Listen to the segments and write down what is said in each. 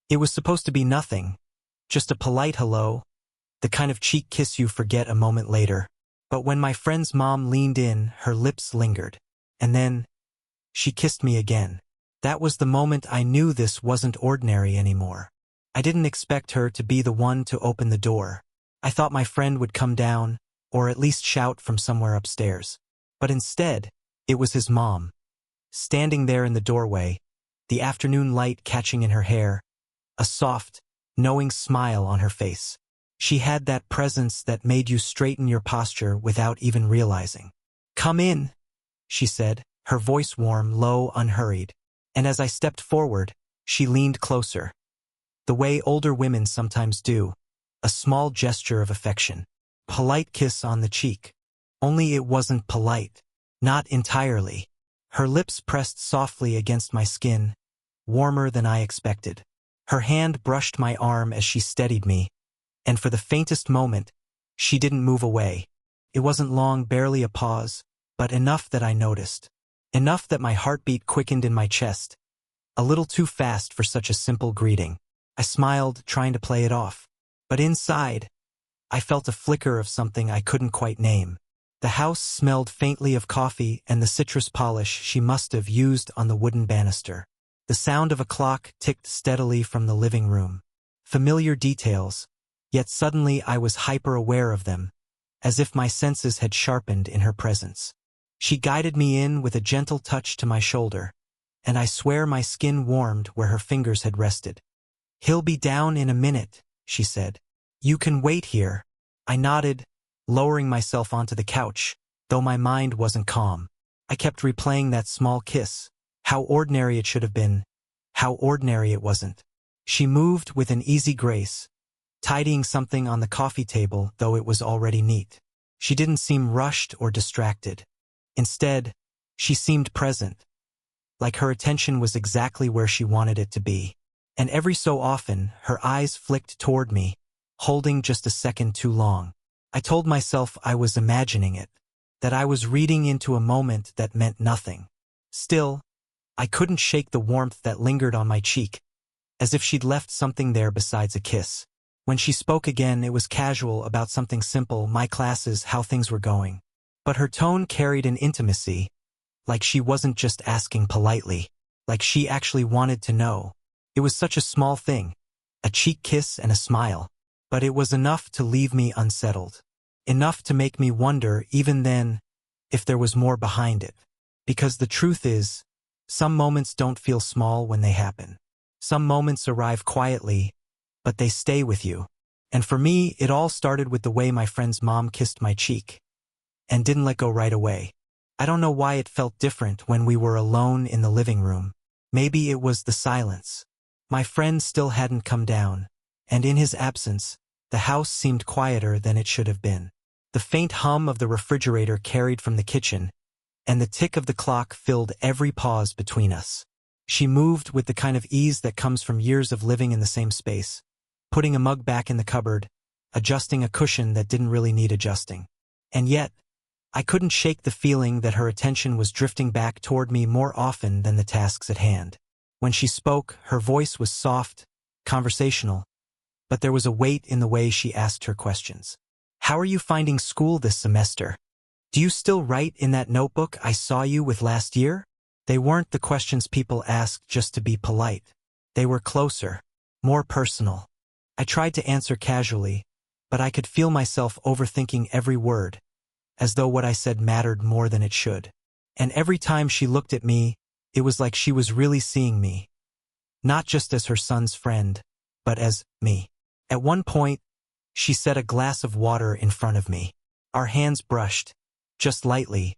It was supposed to be nothing, just a polite hello, the kind of cheek kiss you forget a moment later. But when my friend's mom leaned in, her lips lingered. And then, she kissed me again. That was the moment I knew this wasn't ordinary anymore. I didn't expect her to be the one to open the door. I thought my friend would come down, or at least shout from somewhere upstairs. But instead, it was his mom. Standing there in the doorway, the afternoon light catching in her hair, a soft, knowing smile on her face. She had that presence that made you straighten your posture without even realizing. "Come in," she said, her voice warm, low, unhurried. And as I stepped forward, she leaned closer. The way older women sometimes do, a small gesture of affection. Polite kiss on the cheek. Only it wasn't polite. Not entirely. Her lips pressed softly against my skin, warmer than I expected. Her hand brushed my arm as she steadied me, and for the faintest moment, she didn't move away. It wasn't long, barely a pause, but enough that I noticed. Enough that my heartbeat quickened in my chest. A little too fast for such a simple greeting. I smiled, trying to play it off. But inside, I felt a flicker of something I couldn't quite name. The house smelled faintly of coffee and the citrus polish she must have used on the wooden banister. The sound of a clock ticked steadily from the living room. Familiar details, yet suddenly I was hyper-aware of them, as if my senses had sharpened in her presence. She guided me in with a gentle touch to my shoulder, and I swear my skin warmed where her fingers had rested. "He'll be down in a minute," she said. "You can wait here." I nodded, lowering myself onto the couch, though my mind wasn't calm. I kept replaying that small kiss. How ordinary it should have been. How ordinary it wasn't. She moved with an easy grace, tidying something on the coffee table, though it was already neat. She didn't seem rushed or distracted. Instead, she seemed present, like her attention was exactly where she wanted it to be. And every so often, her eyes flicked toward me, holding just a second too long. I told myself I was imagining it, that I was reading into a moment that meant nothing. Still, I couldn't shake the warmth that lingered on my cheek, as if she'd left something there besides a kiss. When she spoke again, it was casual, about something simple, my classes, how things were going. But her tone carried an intimacy, like she wasn't just asking politely, like she actually wanted to know. It was such a small thing, a cheek kiss and a smile, but it was enough to leave me unsettled. Enough to make me wonder, even then, if there was more behind it. Because the truth is, some moments don't feel small when they happen. Some moments arrive quietly, but they stay with you. And for me, it all started with the way my friend's mom kissed my cheek, and didn't let go right away. I don't know why it felt different when we were alone in the living room. Maybe it was the silence. My friend still hadn't come down, and in his absence, the house seemed quieter than it should have been. The faint hum of the refrigerator carried from the kitchen, and the tick of the clock filled every pause between us. She moved with the kind of ease that comes from years of living in the same space, putting a mug back in the cupboard, adjusting a cushion that didn't really need adjusting. And yet, I couldn't shake the feeling that her attention was drifting back toward me more often than the tasks at hand. When she spoke, her voice was soft, conversational, but there was a weight in the way she asked her questions. "How are you finding school this semester? Do you still write in that notebook I saw you with last year?" They weren't the questions people asked just to be polite. They were closer, more personal. I tried to answer casually, but I could feel myself overthinking every word, as though what I said mattered more than it should. And every time she looked at me, it was like she was really seeing me, not just as her son's friend, but as me. At one point, she set a glass of water in front of me. Our hands brushed, just lightly,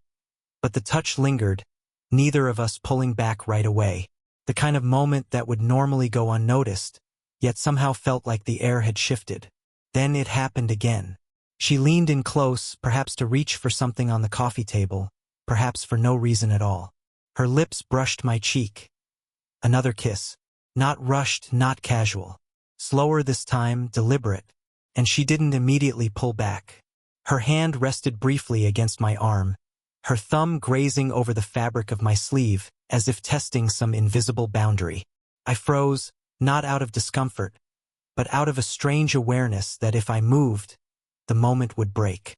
but the touch lingered, neither of us pulling back right away. The kind of moment that would normally go unnoticed, yet somehow felt like the air had shifted. Then it happened again. She leaned in close, perhaps to reach for something on the coffee table, perhaps for no reason at all. Her lips brushed my cheek. Another kiss. Not rushed, not casual. Slower this time, deliberate. And she didn't immediately pull back. Her hand rested briefly against my arm, her thumb grazing over the fabric of my sleeve, as if testing some invisible boundary. I froze, not out of discomfort, but out of a strange awareness that if I moved, the moment would break.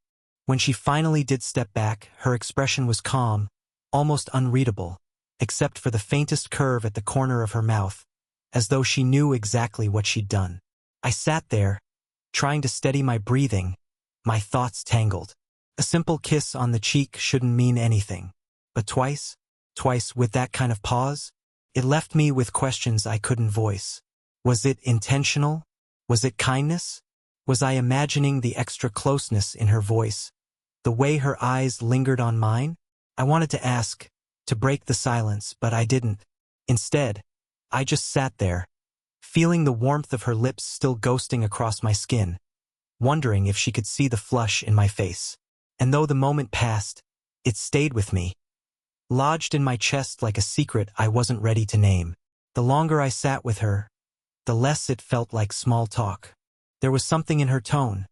When she finally did step back, her expression was calm, almost unreadable, except for the faintest curve at the corner of her mouth, as though she knew exactly what she'd done. I sat there, trying to steady my breathing, my thoughts tangled. A simple kiss on the cheek shouldn't mean anything. But twice with that kind of pause, it left me with questions I couldn't voice. Was it intentional? Was it kindness? Was I imagining the extra closeness in her voice, the way her eyes lingered on mine? I wanted to ask, to break the silence, but I didn't. Instead, I just sat there, feeling the warmth of her lips still ghosting across my skin, wondering if she could see the flush in my face. And though the moment passed, it stayed with me, lodged in my chest like a secret I wasn't ready to name. The longer I sat with her, the less it felt like small talk. There was something in her tone,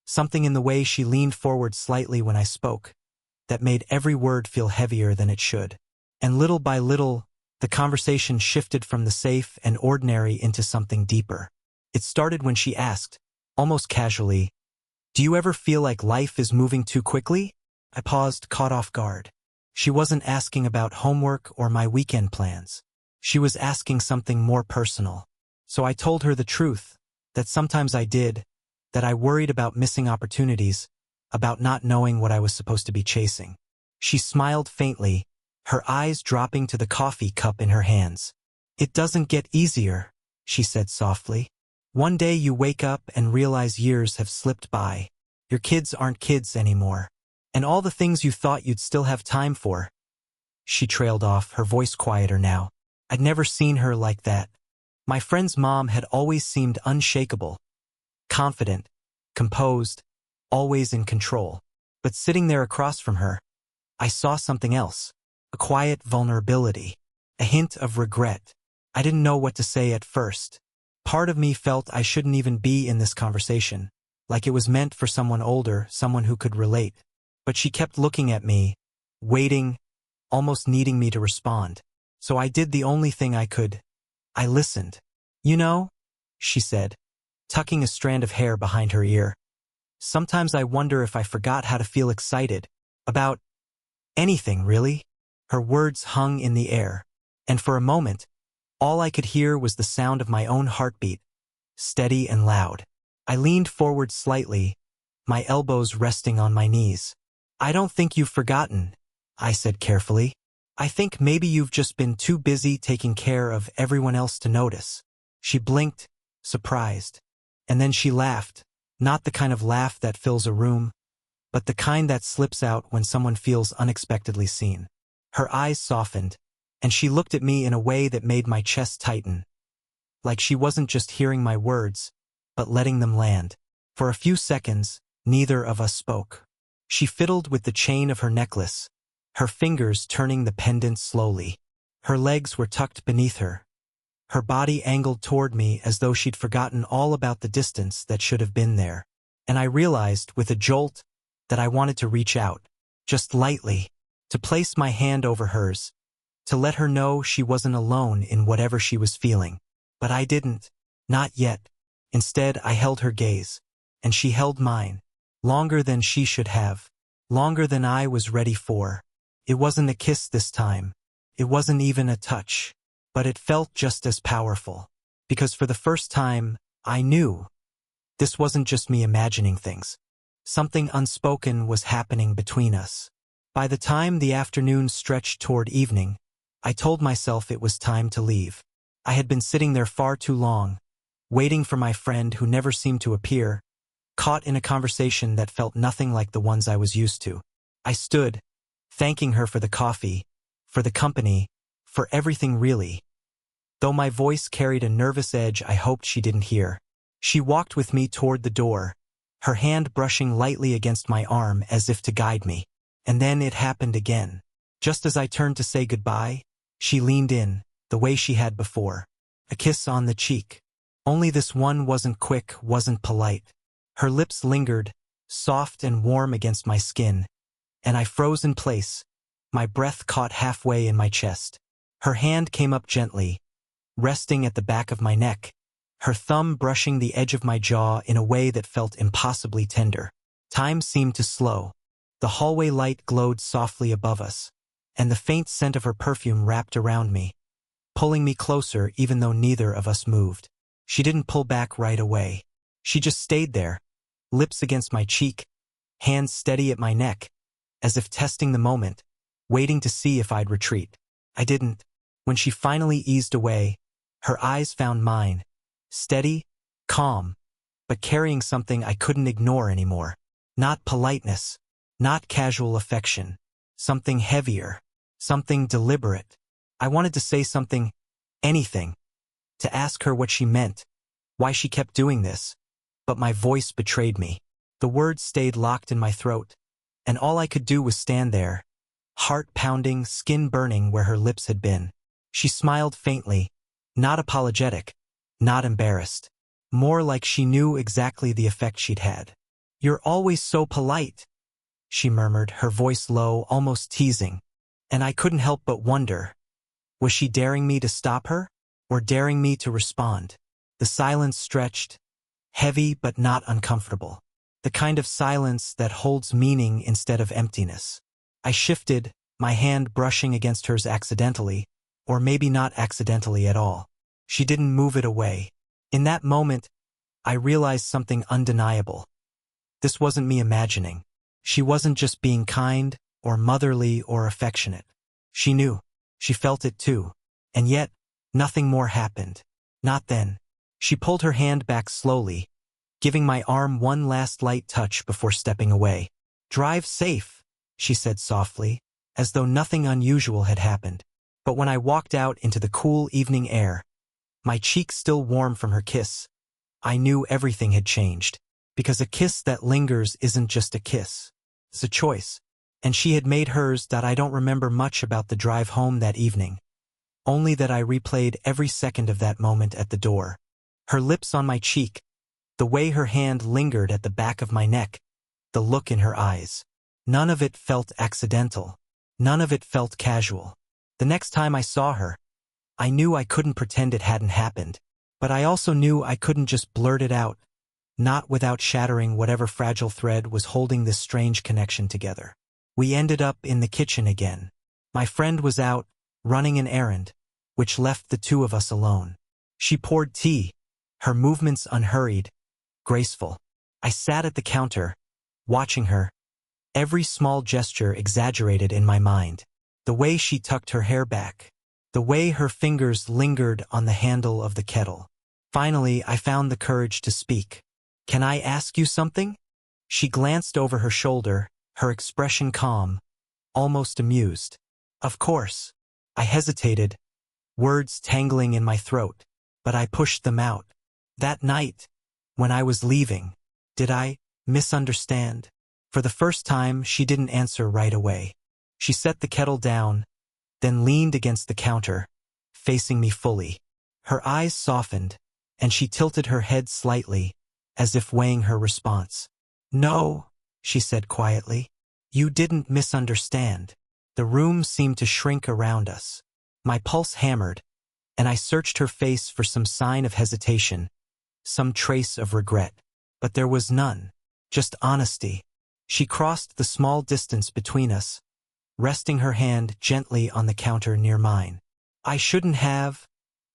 something in the way she leaned forward slightly when I spoke, that made every word feel heavier than it should. And little by little, the conversation shifted from the safe and ordinary into something deeper. It started when she asked, almost casually, "Do you ever feel like life is moving too quickly?" I paused, caught off guard. She wasn't asking about homework or my weekend plans. She was asking something more personal. So I told her the truth, that sometimes I did, that I worried about missing opportunities, about not knowing what I was supposed to be chasing. She smiled faintly, her eyes dropping to the coffee cup in her hands. "It doesn't get easier," she said softly. "One day you wake up and realize years have slipped by. Your kids aren't kids anymore. And all the things you thought you'd still have time for." She trailed off, her voice quieter now. I'd never seen her like that. My friend's mom had always seemed unshakable, confident, composed, always in control. But sitting there across from her, I saw something else, a quiet vulnerability, a hint of regret. I didn't know what to say at first. Part of me felt I shouldn't even be in this conversation, like it was meant for someone older, someone who could relate. But she kept looking at me, waiting, almost needing me to respond. So I did the only thing I could. I listened. "You know," she said, tucking a strand of hair behind her ear, "sometimes I wonder if I forgot how to feel excited about anything, really." Her words hung in the air, and for a moment, all I could hear was the sound of my own heartbeat, steady and loud. I leaned forward slightly, my elbows resting on my knees. "I don't think you've forgotten," I said carefully. "I think maybe you've just been too busy taking care of everyone else to notice." She blinked, surprised, and then she laughed, not the kind of laugh that fills a room, but the kind that slips out when someone feels unexpectedly seen. Her eyes softened, and she looked at me in a way that made my chest tighten, like she wasn't just hearing my words, but letting them land. For a few seconds, neither of us spoke. She fiddled with the chain of her necklace, her fingers turning the pendant slowly. Her legs were tucked beneath her, her body angled toward me as though she'd forgotten all about the distance that should have been there. And I realized, with a jolt, that I wanted to reach out, just lightly, to place my hand over hers, to let her know she wasn't alone in whatever she was feeling. But I didn't. Not yet. Instead, I held her gaze, and she held mine, longer than she should have, longer than I was ready for. It wasn't a kiss this time. It wasn't even a touch. But it felt just as powerful. Because for the first time, I knew. This wasn't just me imagining things. Something unspoken was happening between us. By the time the afternoon stretched toward evening, I told myself it was time to leave. I had been sitting there far too long, waiting for my friend who never seemed to appear, caught in a conversation that felt nothing like the ones I was used to. I stood, thanking her for the coffee, for the company, for everything really. Though my voice carried a nervous edge I hoped she didn't hear. She walked with me toward the door, her hand brushing lightly against my arm as if to guide me. And then it happened again. Just as I turned to say goodbye, she leaned in, the way she had before. A kiss on the cheek. Only this one wasn't quick, wasn't polite. Her lips lingered, soft and warm against my skin, and I froze in place, my breath caught halfway in my chest. Her hand came up gently, resting at the back of my neck, her thumb brushing the edge of my jaw in a way that felt impossibly tender. Time seemed to slow. The hallway light glowed softly above us, and the faint scent of her perfume wrapped around me, pulling me closer even though neither of us moved. She didn't pull back right away. She just stayed there, lips against my cheek, hands steady at my neck, as if testing the moment, waiting to see if I'd retreat. I didn't. When she finally eased away, her eyes found mine, steady, calm, but carrying something I couldn't ignore anymore. Not politeness, not casual affection, something heavier, something deliberate. I wanted to say something, anything, to ask her what she meant, why she kept doing this, but my voice betrayed me. The words stayed locked in my throat, and all I could do was stand there, heart pounding, skin burning where her lips had been. She smiled faintly, not apologetic, not embarrassed, more like she knew exactly the effect she'd had. "You're always so polite," she murmured, her voice low, almost teasing, and I couldn't help but wonder, was she daring me to stop her, or daring me to respond? The silence stretched, heavy but not uncomfortable. The kind of silence that holds meaning instead of emptiness. I shifted, my hand brushing against hers accidentally, or maybe not accidentally at all. She didn't move it away. In that moment, I realized something undeniable. This wasn't me imagining. She wasn't just being kind, or motherly, or affectionate. She knew. She felt it too. And yet, nothing more happened. Not then. She pulled her hand back slowly, giving my arm one last light touch before stepping away. "Drive safe," she said softly, as though nothing unusual had happened. But when I walked out into the cool evening air, my cheek still warm from her kiss, I knew everything had changed. Because a kiss that lingers isn't just a kiss. It's a choice. And she had made hers. That I don't remember much about the drive home that evening. Only that I replayed every second of that moment at the door. Her lips on my cheek, the way her hand lingered at the back of my neck, the look in her eyes. None of it felt accidental. None of it felt casual. The next time I saw her, I knew I couldn't pretend it hadn't happened. But I also knew I couldn't just blurt it out, not without shattering whatever fragile thread was holding this strange connection together. We ended up in the kitchen again. My friend was out, running an errand, which left the two of us alone. She poured tea, her movements unhurried, graceful. I sat at the counter, watching her, every small gesture exaggerated in my mind. The way she tucked her hair back, the way her fingers lingered on the handle of the kettle. Finally, I found the courage to speak. "Can I ask you something?" She glanced over her shoulder, her expression calm, almost amused. "Of course." I hesitated, words tangling in my throat, but I pushed them out. "That night, when I was leaving, did I misunderstand?" For the first time, she didn't answer right away. She set the kettle down, then leaned against the counter, facing me fully. Her eyes softened, and she tilted her head slightly, as if weighing her response. "No," she said quietly. "You didn't misunderstand." The room seemed to shrink around us. My pulse hammered, and I searched her face for some sign of hesitation, some trace of regret. But there was none, just honesty. She crossed the small distance between us, resting her hand gently on the counter near mine. "I shouldn't have,"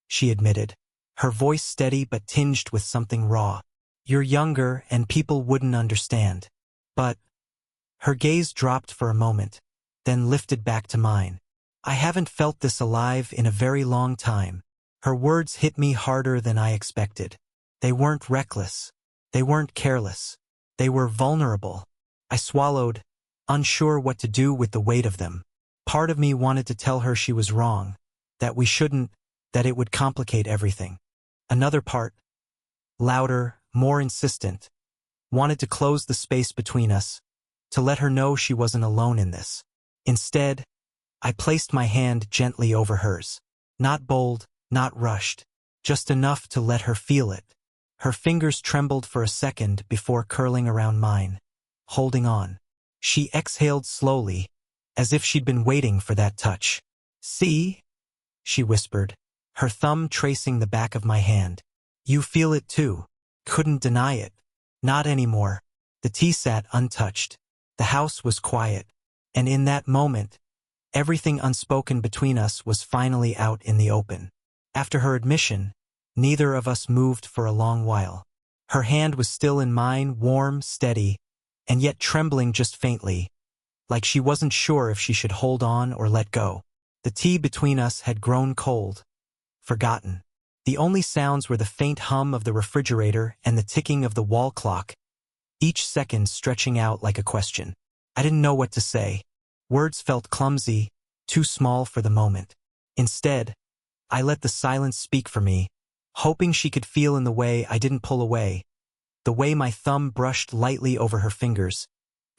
she admitted, her voice steady but tinged with something raw. "You're younger and people wouldn't understand." But her gaze dropped for a moment, then lifted back to mine. "I haven't felt this alive in a very long time." Her words hit me harder than I expected. They weren't reckless. They weren't careless. They were vulnerable. I swallowed, unsure what to do with the weight of them. Part of me wanted to tell her she was wrong, that we shouldn't, that it would complicate everything. Another part, louder, more insistent, wanted to close the space between us, to let her know she wasn't alone in this. Instead, I placed my hand gently over hers. Not bold, not rushed, just enough to let her feel it. Her fingers trembled for a second before curling around mine, holding on. She exhaled slowly, as if she'd been waiting for that touch. "See?" she whispered, her thumb tracing the back of my hand. You feel it too. Couldn't deny it. Not anymore. The tea sat untouched. The house was quiet. And in that moment, everything unspoken between us was finally out in the open. After her admission, neither of us moved for a long while. Her hand was still in mine, warm, steady, and yet trembling just faintly, like she wasn't sure if she should hold on or let go. The tea between us had grown cold, forgotten. The only sounds were the faint hum of the refrigerator and the ticking of the wall clock, each second stretching out like a question. I didn't know what to say. Words felt clumsy, too small for the moment. Instead, I let the silence speak for me, hoping she could feel in the way I didn't pull away, the way my thumb brushed lightly over her fingers,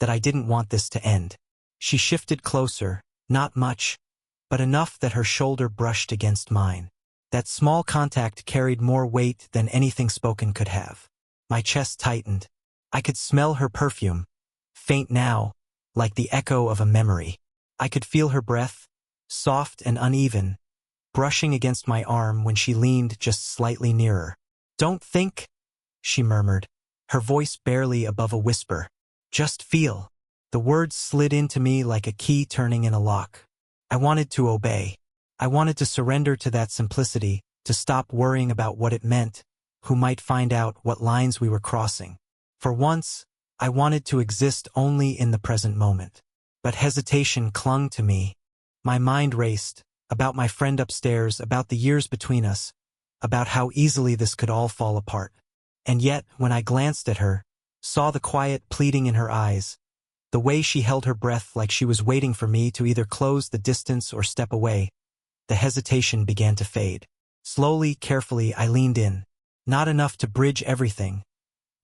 that I didn't want this to end. She shifted closer, not much, but enough that her shoulder brushed against mine. That small contact carried more weight than anything spoken could have. My chest tightened. I could smell her perfume, faint now, like the echo of a memory. I could feel her breath, soft and uneven, brushing against my arm when she leaned just slightly nearer. Don't think, she murmured, her voice barely above a whisper. Just feel. The words slid into me like a key turning in a lock. I wanted to obey. I wanted to surrender to that simplicity, to stop worrying about what it meant, who might find out, what lines we were crossing. For once, I wanted to exist only in the present moment. But hesitation clung to me. My mind raced, about my friend upstairs, about the years between us, about how easily this could all fall apart. And yet, when I glanced at her, saw the quiet pleading in her eyes, the way she held her breath like she was waiting for me to either close the distance or step away, the hesitation began to fade. Slowly, carefully, I leaned in, not enough to bridge everything,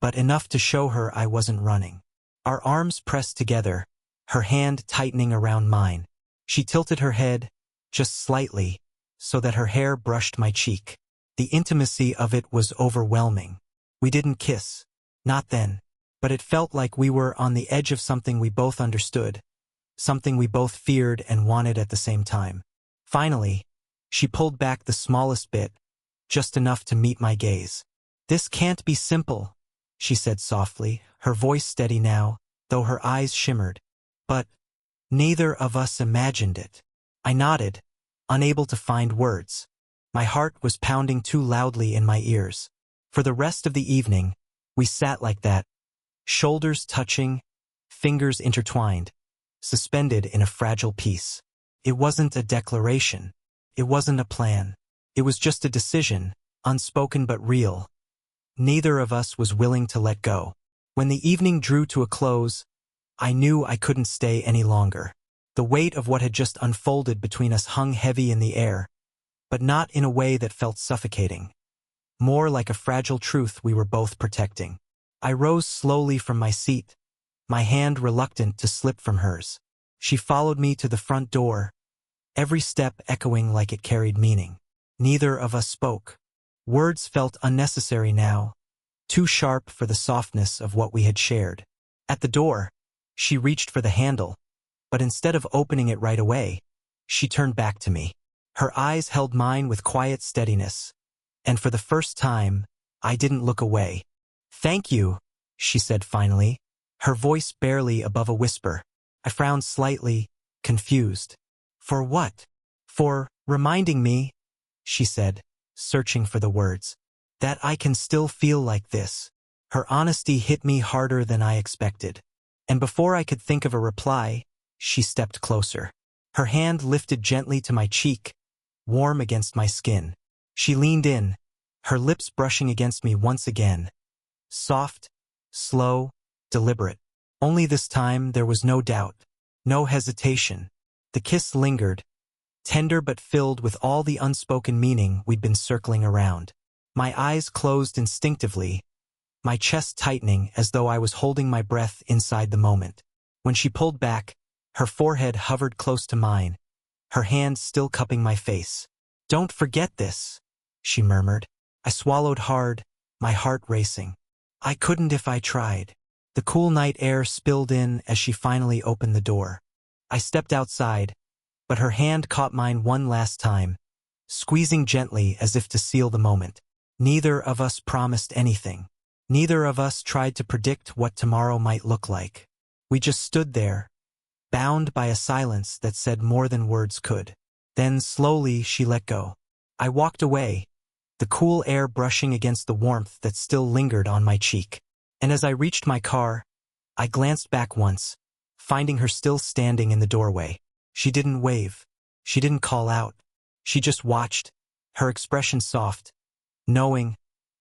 but enough to show her I wasn't running. Our arms pressed together, her hand tightening around mine. She tilted her head, just slightly, so that her hair brushed my cheek. The intimacy of it was overwhelming. We didn't kiss. Not then. But it felt like we were on the edge of something we both understood, something we both feared and wanted at the same time. Finally, she pulled back the smallest bit, just enough to meet my gaze. This can't be simple, she said softly, her voice steady now, though her eyes shimmered. But neither of us imagined it. I nodded, unable to find words. My heart was pounding too loudly in my ears. For the rest of the evening, we sat like that, shoulders touching, fingers intertwined, suspended in a fragile peace. It wasn't a declaration. It wasn't a plan. It was just a decision, unspoken but real. Neither of us was willing to let go. When the evening drew to a close, I knew I couldn't stay any longer. The weight of what had just unfolded between us hung heavy in the air, but not in a way that felt suffocating. More like a fragile truth we were both protecting. I rose slowly from my seat, my hand reluctant to slip from hers. She followed me to the front door, every step echoing like it carried meaning. Neither of us spoke. Words felt unnecessary now, too sharp for the softness of what we had shared. At the door, she reached for the handle, but instead of opening it right away, she turned back to me. Her eyes held mine with quiet steadiness, and for the first time, I didn't look away. "Thank you," she said finally, her voice barely above a whisper. I frowned slightly, confused. "For what?" "For reminding me," she said, searching for the words, "that I can still feel like this." Her honesty hit me harder than I expected. And before I could think of a reply, she stepped closer. Her hand lifted gently to my cheek, warm against my skin. She leaned in, her lips brushing against me once again. Soft, slow, deliberate. Only this time there was no doubt, no hesitation. The kiss lingered, tender but filled with all the unspoken meaning we'd been circling around. My eyes closed instinctively, my chest tightening as though I was holding my breath inside the moment. When she pulled back, her forehead hovered close to mine, her hand still cupping my face. "Don't forget this," she murmured. I swallowed hard, my heart racing. I couldn't if I tried. The cool night air spilled in as she finally opened the door. I stepped outside, but her hand caught mine one last time, squeezing gently as if to seal the moment. Neither of us promised anything. Neither of us tried to predict what tomorrow might look like. We just stood there, bound by a silence that said more than words could. Then slowly she let go. I walked away, the cool air brushing against the warmth that still lingered on my cheek. And as I reached my car, I glanced back once, finding her still standing in the doorway. She didn't wave. She didn't call out. She just watched, her expression soft, knowing,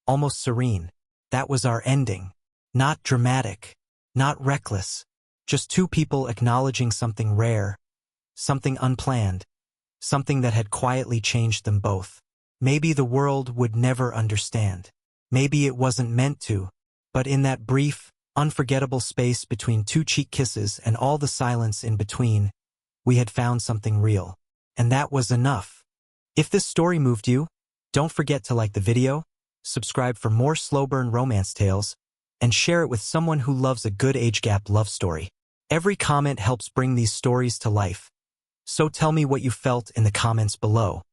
almost serene. That was our ending. Not dramatic, not reckless, just two people acknowledging something rare, something unplanned, something that had quietly changed them both. Maybe the world would never understand. Maybe it wasn't meant to, but in that brief, unforgettable space between two cheek kisses and all the silence in between, we had found something real. And that was enough. If this story moved you, don't forget to like the video, subscribe for more slow burn romance tales, and share it with someone who loves a good age gap love story. Every comment helps bring these stories to life. So tell me what you felt in the comments below.